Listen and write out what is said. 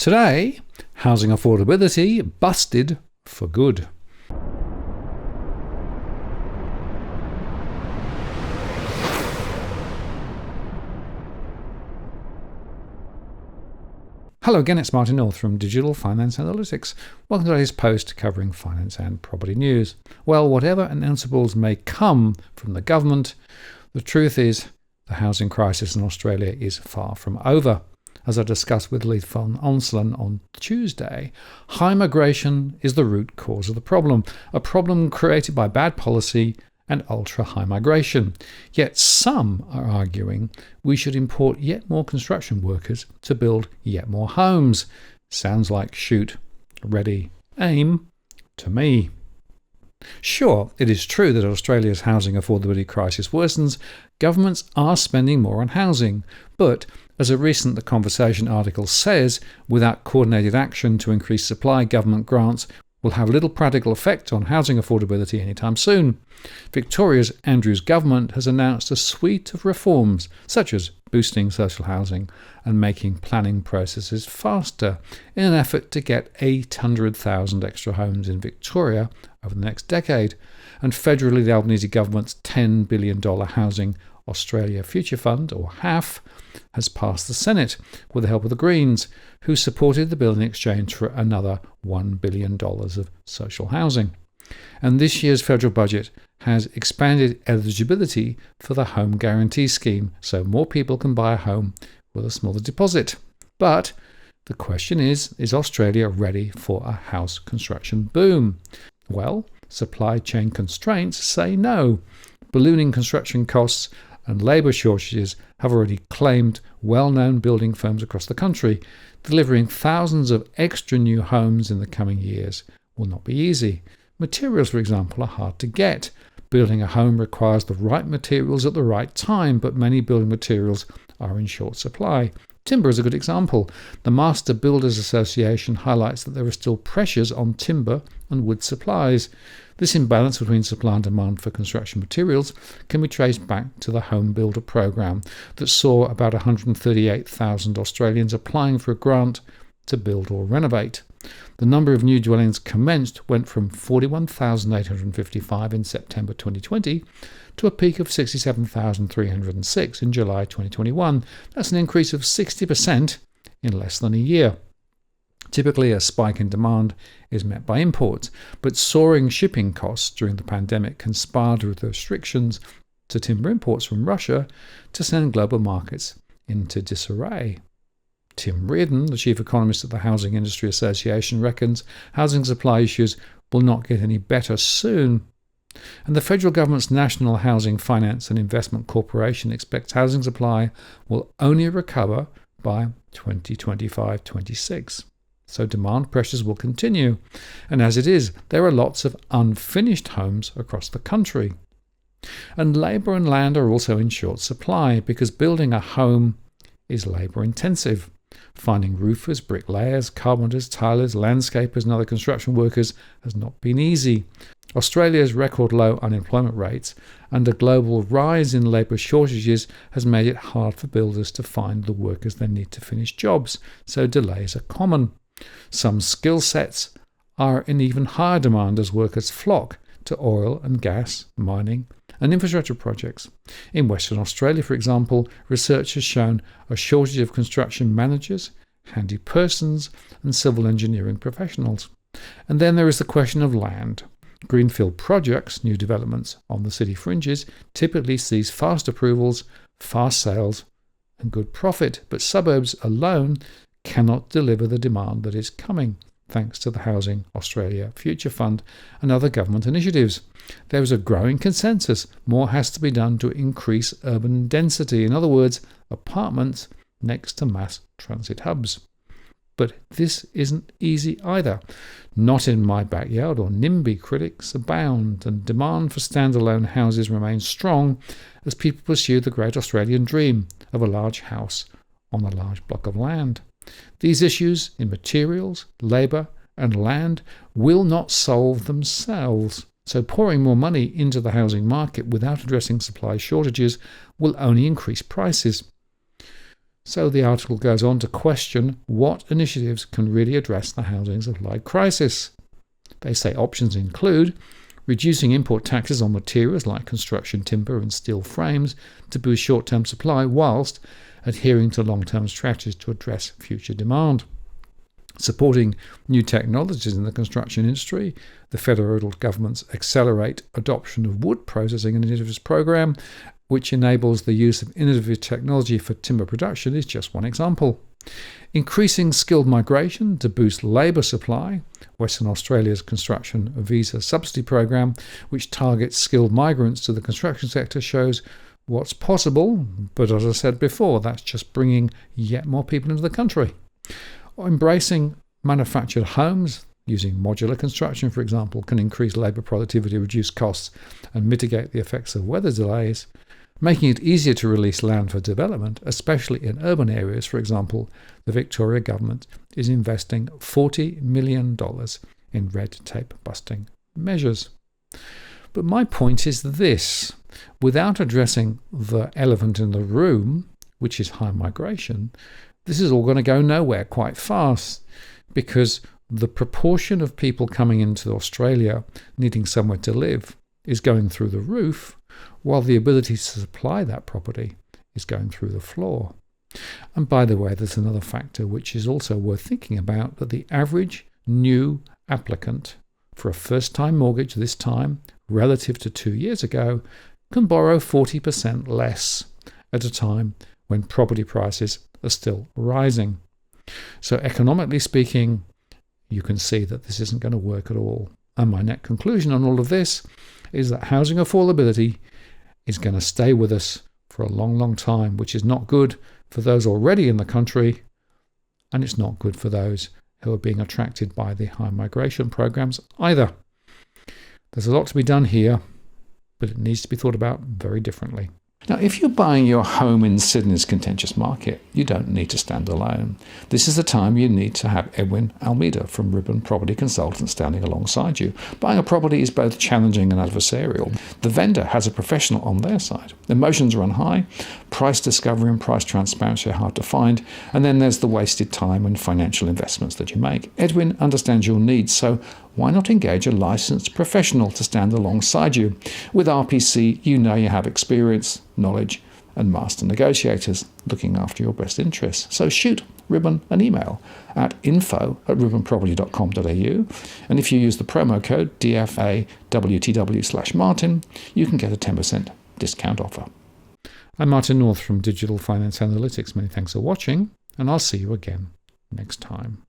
Today, housing affordability busted for good. Hello again, it's Martin North from Digital Finance Analytics. Welcome to today's post covering finance and property news. Well, whatever announceables may come from the government, the truth is the housing crisis in Australia is far from over. As I discussed with Leith van Onselen on Tuesday, high migration is the root cause of the problem, a problem created by bad policy and ultra-high migration. Yet some are arguing we should import yet more construction workers to build yet more homes. Sounds like shoot, ready, aim to me. Sure, it is true that Australia's housing affordability crisis worsens. Governments are spending more on housing, but as a recent The Conversation article says, without coordinated action to increase supply, government grants will have little practical effect on housing affordability anytime soon. Victoria's Andrews government has announced a suite of reforms, such as boosting social housing and making planning processes faster, in an effort to get 800,000 extra homes in Victoria over the next decade. And federally, the Albanese government's $10 billion Housing Australia Future Fund, or HAF, has passed the Senate with the help of the Greens, who supported the bill in exchange for another $1 billion of social housing. And this year's federal budget has expanded eligibility for the Home Guarantee Scheme, so more people can buy a home with a smaller deposit. But the question is Australia ready for a house construction boom? Well, supply chain constraints say no. Ballooning construction costs and labour shortages have already claimed well-known building firms across the country. Delivering thousands of extra new homes in the coming years will not be easy. Materials, for example, are hard to get. Building a home requires the right materials at the right time, but many building materials are in short supply. Timber is a good example. The Master Builders Association highlights that there are still pressures on timber and wood supplies. This imbalance between supply and demand for construction materials can be traced back to the Home Builder program that saw about 138,000 Australians applying for a grant to build or renovate. The number of new dwellings commenced went from 41,855 in September 2020 to a peak of 67,306 in July 2021. That's an increase of 60% in less than a year. Typically, a spike in demand is met by imports, but soaring shipping costs during the pandemic conspired with restrictions to timber imports from Russia to send global markets into disarray. Tim Reardon, the chief economist at the Housing Industry Association, reckons housing supply issues will not get any better soon. And the federal government's National Housing Finance and Investment Corporation expects housing supply will only recover by 2025-26. So demand pressures will continue. And as it is, there are lots of unfinished homes across the country. And labour and land are also in short supply because building a home is labour intensive. Finding roofers, bricklayers, carpenters, tilers, landscapers and other construction workers has not been easy. Australia's record low unemployment rates and a global rise in labour shortages has made it hard for builders to find the workers they need to finish jobs, so delays are common. Some skill sets are in even higher demand as workers flock to oil and gas, mining and infrastructure projects. In Western Australia, for example, research has shown a shortage of construction managers, handy persons and civil engineering professionals. And then there is the question of land. Greenfield projects, new developments on the city fringes, typically sees fast approvals, fast sales and good profit, but suburbs alone cannot deliver the demand that is coming, thanks to the Housing Australia Future Fund and other government initiatives. There is a growing consensus more has to be done to increase urban density, in other words, apartments next to mass transit hubs. But this isn't easy either. Not in my backyard or NIMBY critics abound, and demand for standalone houses remains strong as people pursue the great Australian dream of a large house on a large block of land. These issues in materials, labour and land will not solve themselves, so pouring more money into the housing market without addressing supply shortages will only increase prices. So the article goes on to question what initiatives can really address the housing supply crisis. They say options include reducing import taxes on materials like construction timber and steel frames to boost short-term supply whilst adhering to long-term strategies to address future demand. Supporting new technologies in the construction industry, the federal government's Accelerate Adoption of Wood Processing Initiatives program, which enables the use of innovative technology for timber production, is just one example. Increasing skilled migration to boost labour supply, Western Australia's construction visa subsidy program, which targets skilled migrants to the construction sector, shows what's possible, but as I said before, that's just bringing yet more people into the country. Embracing manufactured homes, using modular construction, for example, can increase labour productivity, reduce costs, and mitigate the effects of weather delays. Making it easier to release land for development, especially in urban areas, for example, the Victoria government is investing $40 million in red tape busting measures. But my point is this: without addressing the elephant in the room, which is high migration, this is all going to go nowhere quite fast, because the proportion of people coming into Australia needing somewhere to live is going through the roof, while the ability to supply that property is going through the floor. And by the way, there's another factor which is also worth thinking about, that the average new applicant for a first-time mortgage this time, relative to 2 years ago, can borrow 40% less at a time when property prices are still rising. So economically speaking, you can see that this isn't going to work at all. And my net conclusion on all of this is that housing affordability is going to stay with us for a long, long time, which is not good for those already in the country, and it's not good for those who are being attracted by the high migration programs either. There's a lot to be done here, but it needs to be thought about very differently. Now, if you're buying your home in Sydney's contentious market, you don't need to stand alone. This is the time you need to have Edwin Almeida from Ribbon Property Consultants standing alongside you. Buying a property is both challenging and adversarial. The vendor has a professional on their side. Emotions run high, price discovery and price transparency are hard to find, and then there's the wasted time and financial investments that you make. Edwin understands your needs, so why not engage a licensed professional to stand alongside you? With RPC, you know you have experience, knowledge, and master negotiators looking after your best interests. So shoot Ribbon an email at info@ribbonproperty.com.au, and if you use the promo code DFAWTW/Martin, you can get a 10% discount offer. I'm Martin North from Digital Finance Analytics. Many thanks for watching, and I'll see you again next time.